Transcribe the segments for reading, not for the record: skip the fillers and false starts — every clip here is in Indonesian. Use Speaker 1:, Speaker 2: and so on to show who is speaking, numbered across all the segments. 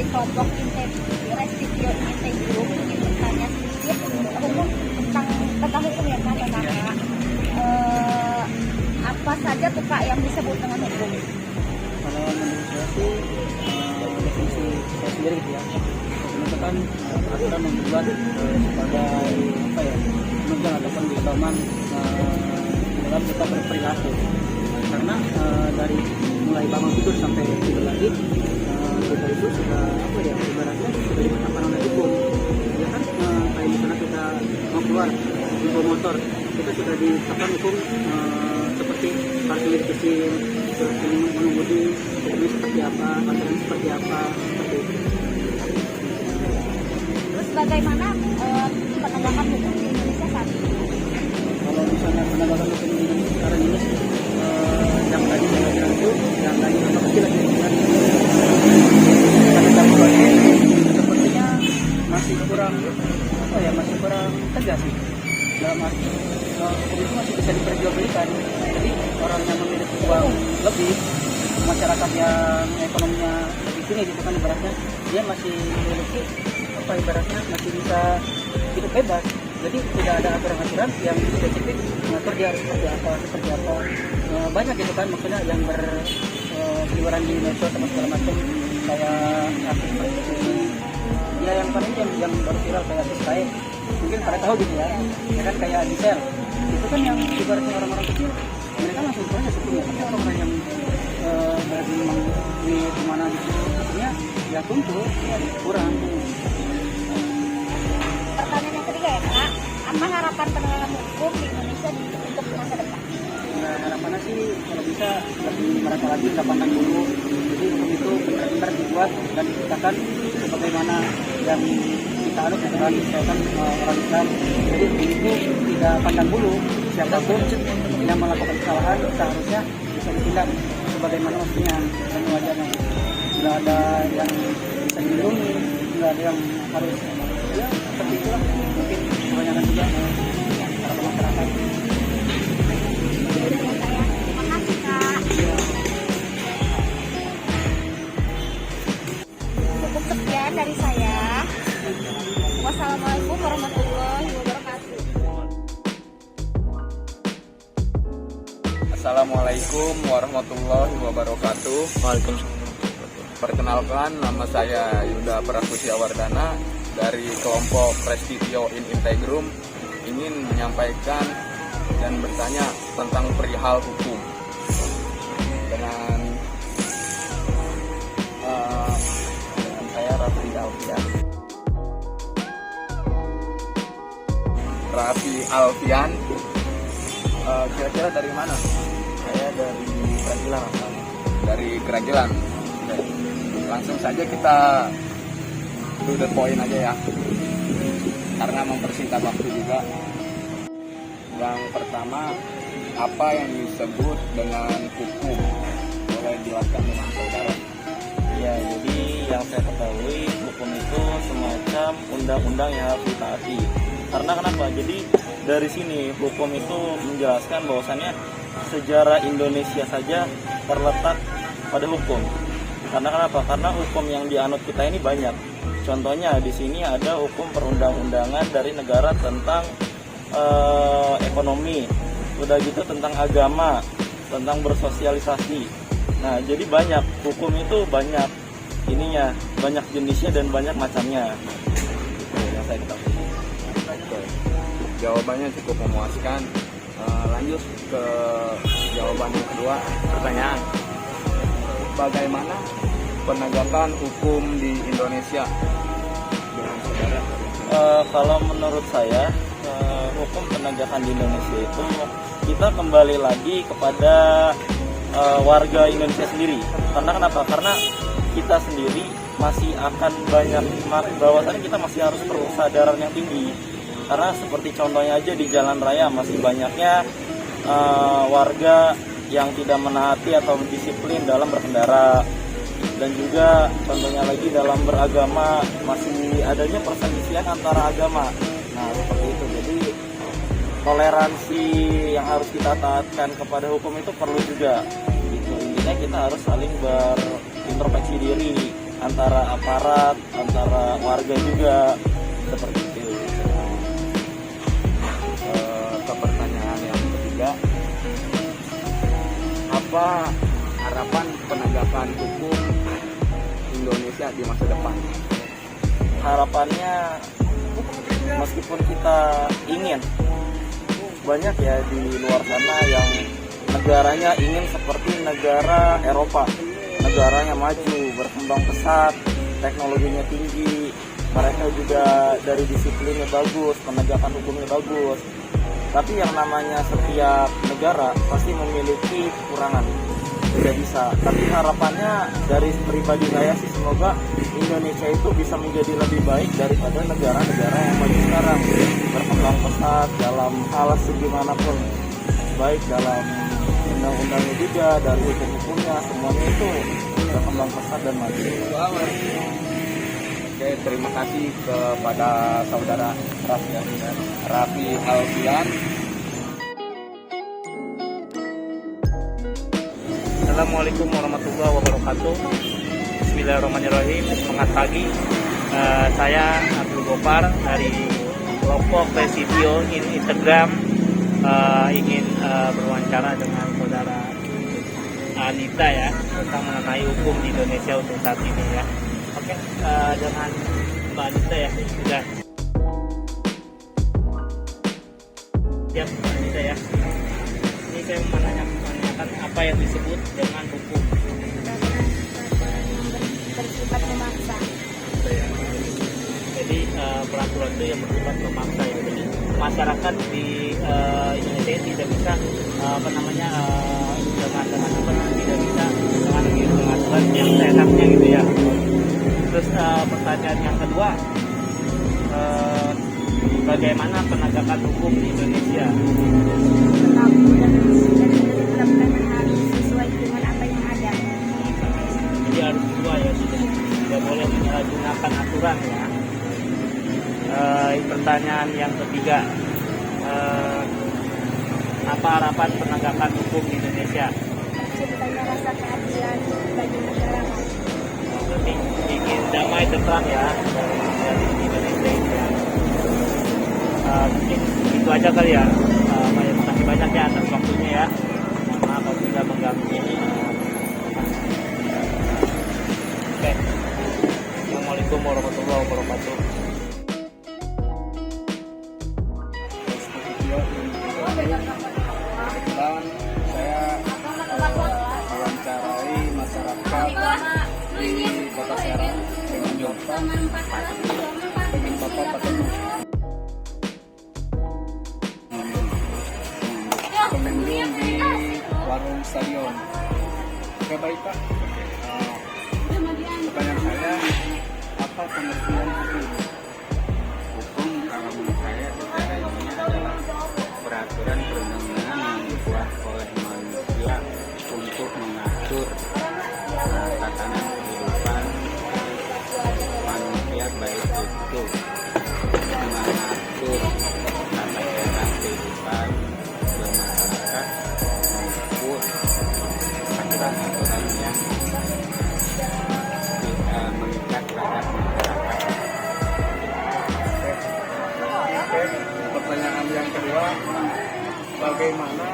Speaker 1: Kelompok Restitio Integrum ingin bertanya sedikit hukum tentang hukum ya Kak, apa saja tuh Kak yang disebut dengan hukum?
Speaker 2: Kalau menurut saya sih definisi saya sendiri gitu ya, itu kan peraturan membuat sebagai apa ya, penunjang ataupun pedoman dalam kita berperilaku, karena dari mulai bangun tidur sampai tidur lagi kita itu sudah apa ya, ibaratnya sudah ditetapkan oleh hukum ya kan. Kayak misalnya kita mau keluar membawa motor, kita sudah ditetapkan hukum seperti parkir kecil, mengemudi hukumnya seperti apa, aturan seperti apa, seperti itu.
Speaker 1: Terus bagaimana penegakan hukum di Indonesia saat ini?
Speaker 2: Kalau misalnya penegakan hukum di Indonesia sekarang ini yang tadi saya bilang itu, yang tadi apa kecil lagi sepertinya masih kurang apa ya, masih kurang tegas sih. Dalam arti hukum itu masih bisa diperjualbelikan. Jadi orang yang memiliki uang lebih, masyarakat yang ekonominya lebih tinggi gitu kan, ibaratnya dia masih memiliki apa, ibaratnya masih bisa hidup bebas. Jadi tidak ada aturan-aturan yang spesifik mengatur dia harus seperti apa. Banyak gitu kan, maksudnya yang berseliweran di medsos sama segala macam, kayak artis ini ya, yang paling yang baru viral kayak artis lain, mungkin pada tahu gitu ya kan, kayak Gisel itu kan, yang ibaratnya orang-orang kecil mereka langsung tanya sebetulnya, tapi orang-orang yang dari memang ini kemana gitu maksudnya ya tuntut ya kurang.
Speaker 1: Pertanyaan yang ketiga ya Kak, apa harapan penegakan hukum di Indonesia untuk masa depan?
Speaker 2: Nah, harapannya sih kalau bisa lebih merata lagi, nggak pandang bulu. Jadi hukum itu benar-benar dibuat dan diciptakan sebagaimana yang kita anut gitu kan, misalkan orang Islam. Jadi hukum itu tidak pandang bulu, siapapun yang melakukan kesalahan seharusnya bisa ditindak sebagaimana mestinya dan wajarnya. Nggak ada yang bisa dilindungi, nggak ada yang harus ya seperti itulah. Mungkin kebanyakan juga para masyarakat.
Speaker 1: Makasih Kak. Cukup sekian dari saya. Wassalamualaikum warahmatullahi wabarakatuh.
Speaker 3: Assalamualaikum warahmatullahi wabarakatuh.
Speaker 2: Waalaikumsalam.
Speaker 3: Perkenalkan, nama saya Yuda Prakusyawardana dari kelompok Restitio in Integrum, ingin menyampaikan dan bertanya tentang perihal hukum dengan saya Raffi Alfian. Kira-kira dari mana?
Speaker 2: Saya dari Keragilan.
Speaker 3: Dari Keragilan. Oke. Langsung saja kita to the point aja ya, karena mempersingkat waktu juga. Yang pertama, apa yang disebut dengan hukum? Boleh jelaskan dengan saudara?
Speaker 4: Ya, jadi yang saya ketahui hukum itu semacam undang-undang yang harus ditaati. Karena kenapa? Jadi dari sini hukum itu menjelaskan bahwasannya sejarah Indonesia saja terletak pada hukum. Karena kenapa? Karena hukum yang dianut kita ini banyak. Contohnya di sini ada hukum perundang-undangan dari negara tentang ekonomi, udah gitu tentang agama, tentang bersosialisasi. Nah, jadi banyak hukum itu, banyak ininya, banyak jenisnya dan banyak macamnya. Itu yang saya ketahui.
Speaker 3: Oke. Jawabannya cukup memuaskan. Lanjut ke jawaban yang kedua, pertanyaan. Bagaimana penegakan hukum di Indonesia? Dengan saudara.
Speaker 4: Kalau menurut saya, hukum penegakan di Indonesia itu kita kembali lagi kepada warga Indonesia sendiri. Karena kenapa? Karena kita sendiri masih akan banyak, bahwasannya kita masih harus perlu kesadaran yang tinggi. Karena seperti contohnya aja di jalan raya masih banyaknya warga yang tidak menaati atau disiplin dalam berkendara. Dan juga contohnya lagi dalam beragama masih adanya perselisihan antara agama. Nah seperti itu, jadi toleransi yang harus kita taatkan kepada hukum itu perlu juga gitu. Intinya kita harus saling berintrospeksi diri antara aparat, antara warga juga, seperti itu.
Speaker 3: Ke pertanyaan yang ketiga, apa harapan penegakan hukum Indonesia di masa depan?
Speaker 4: Harapannya, meskipun kita ingin, banyak ya di luar sana yang negaranya ingin seperti negara Eropa, negaranya maju, berkembang pesat, teknologinya tinggi, mereka juga dari disiplinnya bagus, penegakan hukumnya bagus. Tapi yang namanya setiap negara pasti memiliki kekurangan, tidak bisa. Tapi harapannya dari pribadi saya sih, semoga Indonesia itu bisa menjadi lebih baik daripada negara-negara yang maju sekarang, berkembang pesat dalam hal segimanapun, baik dalam undang-undangnya juga, dari hukum-hukumnya, semuanya itu berkembang pesat dan maju.
Speaker 3: Oke, terima kasih kepada saudara Raffi Alfian.
Speaker 5: Assalamualaikum warahmatullahi wabarakatuh. Bismillahirrahmanirrahim. Selamat pagi. Saya Abdul Gopar dari kelompok Presidio Instagram. Ingin berwawancara dengan saudara Anita ya, tentang mengenai hukum di Indonesia untuk saat ini ya. Oke, dengan Mbak Anita ya, sudah siap Mbak Anita ya. Ini saya menanyakan apa yang disebut dengan hukum.
Speaker 1: Bersifat memaksa.
Speaker 5: Jadi peraturan itu yang bersifat memaksa ya. Jadi masyarakat di Indonesia tidak bisa tidak bisa dengan pengaturan yang seenaknya gitu ya. Terus pertanyaan yang kedua, bagaimana penegakan hukum di Indonesia?
Speaker 1: Harus sesuai dengan apa yang ada.
Speaker 5: Jadi harus sesuai ya, tidak boleh menyalahgunakan aturan ya. Pertanyaan yang ketiga, apa harapan penegakan hukum di Indonesia?
Speaker 1: Terciptanya rasa keadilan bagi masyarakat.
Speaker 5: Berarti ingin damai tentram ya dari Indonesia ini ya. Mungkin itu aja kali ya. Terima kasih banyak ya atas waktunya ya. Mohon maaf apabila mengganggu. Oke. Assalamualaikum warahmatullahi wabarakatuh.
Speaker 3: Kebetulan saya mewawancarai masyarakat di Kota Serang dengan Bapak Patenuk, pengunjung di warung stadion. Oke baik Pak. Pertanyaan saya, apa pengertian hukum?
Speaker 6: Hukum kalau menurut saya secara ini adalah peraturan perundang-undangan yang dibuat oleh manusia untuk mengatur tatanan kehidupan manusia, baik itu mengatur tata cara kehidupan bermasyarakat maupun aturan-aturan yang mengikat terhadap masyarakat.
Speaker 3: Oke, pertanyaan yang kedua, bagaimana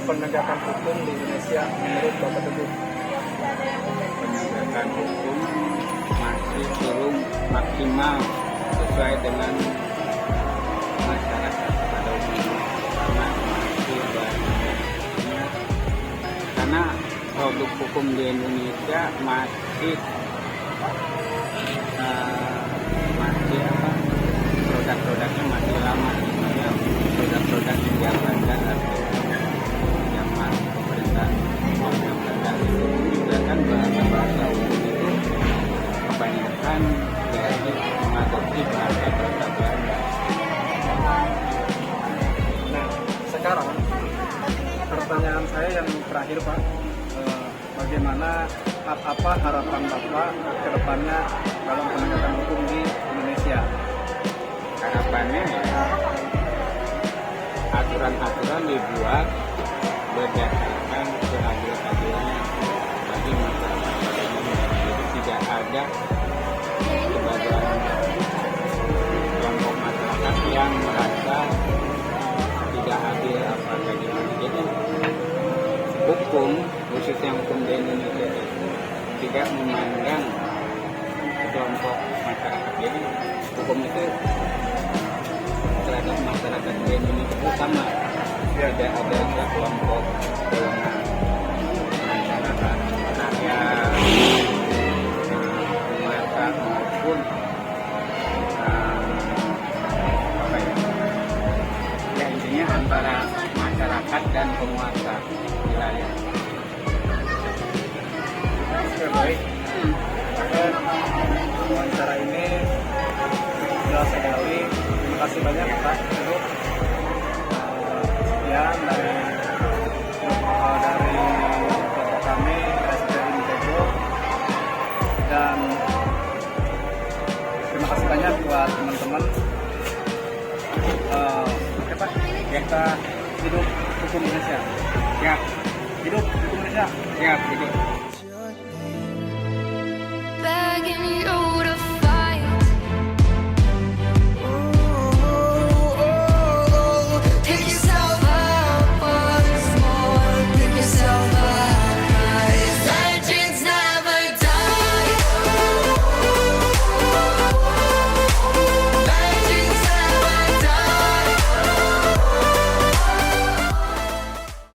Speaker 3: penegakan hukum di Indonesia menurut Bapak Teguh?
Speaker 6: Penegakan hukum masih belum maksimal sesuai dengan masyarakat pada umumnya, karena masih banyak, karena produk hukum di Indonesia masih produk-produknya masih lama, produk-produk yang diamankan
Speaker 2: pertanyaan saya yang terakhir Pak, bagaimana apa harapan Bapak ke depannya dalam penegakan hukum di Indonesia?
Speaker 6: Harapannya ya, aturan-aturan dibuat berdasarkan keadilan bagi masyarakat Indonesia. Jadi tidak ada sebagian kelompok masyarakat yang merasa tidak adil apa bagaimana. Jadi hukum, khususnya hukum di Indonesia itu tidak memandang kelompok masyarakat. Jadi hukum itu terhadap masyarakat di Indonesia itu sama. Tidak ada kelompok golongan masyarakat rakyat, penguasa maupun apa ya intinya antara masyarakat dan penguasa wilayah.
Speaker 2: Oke, baik. Wawancara ini jelas sekali. Terima kasih banyak Pak untuk sekian dari kelompok kami SDI Integro, dan terima kasih banyak buat teman-teman. Oke Pak, kita hidup hukum Indonesia.
Speaker 6: Ya,
Speaker 2: Hidup hukum Indonesia.
Speaker 6: ya, gitu.
Speaker 7: begging you